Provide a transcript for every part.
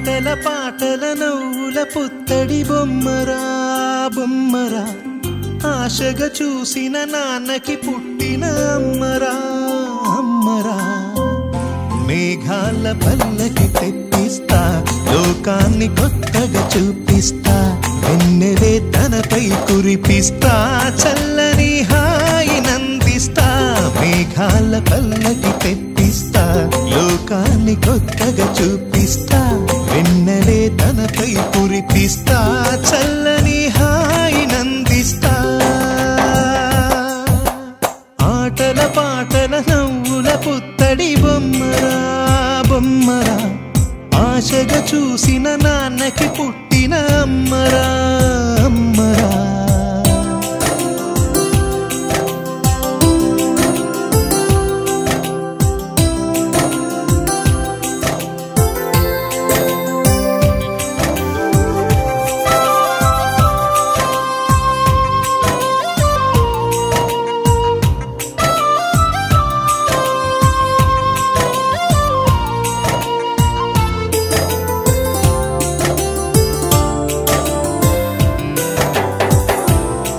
ఆటల పాటల నవ్వుల పుత్తడి బొమ్మరా బొమ్మరా ఆశగా చూసిన నాన్నకి పుట్టిన అమ్మరా అమ్మరా మేఘాల పల్లకి తెప్పిస్తా లోకాన్ని కొత్తగా చూపిస్తా వెన్నెలే తనపై కురిపిస్తా చల్లని హాయినందిస్తా మేఘాల పల్లకి తెప్పిస్తా లోకాన్ని కొత్తగా చూపిస్తా వెన్నెలే తనపై కురిపిస్తా చల్లని హాయినందిస్తా ఆటల పాటల నవ్వుల పుత్తడి బొమ్మరా బొమ్మరా ఆశగా చూసిన నాన్నకి పుట్టిన అమ్మరా అమ్మరా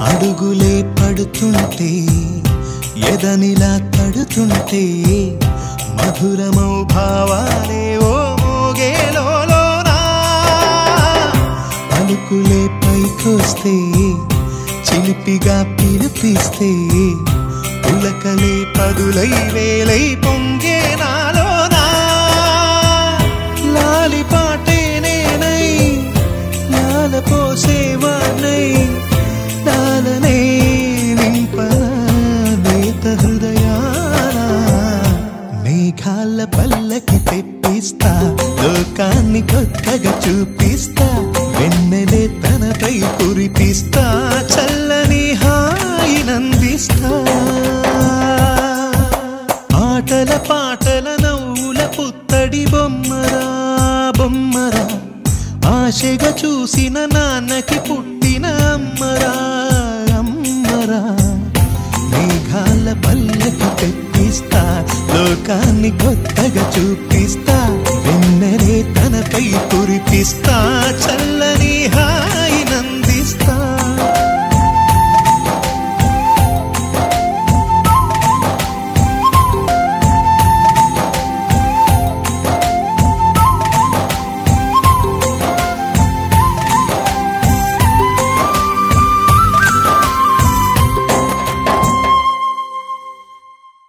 అడుగులే పడుతుంటే ఎదనిలా తడుతుంటే మధురమౌ భావాలే ఓ మోగేలోనా పలుకులే పైకొస్తే చిలిపిగా పిలిపిస్తే పులకలే పదులై వేలై పొంగే నాలోనా లాలి పాటే నేనై లాల పోసేవాణ్ణై నాలనే నింపనా నేత హృదయాన మేఘాల పల్లకి తెప్పిస్తా లోకాన్ని కొత్తగా చూపిస్తా వెన్నెలే తనపై కురిపిస్తా చల్లని హాయినందిస్తా ఆటల పాటల నవ్వుల పుత్తడి బొమ్మరా బొమ్మరా ఆశగా చూసిన నాన్నకి పుట్టిన అమ్మరా అమ్మరా మేఘాల పల్లకి తెప్పిస్తా లోకాన్ని కొత్తగా చూపిస్తా వెన్నెలే తనపై కురిపిస్తా చల్లని హాయినందిస్తా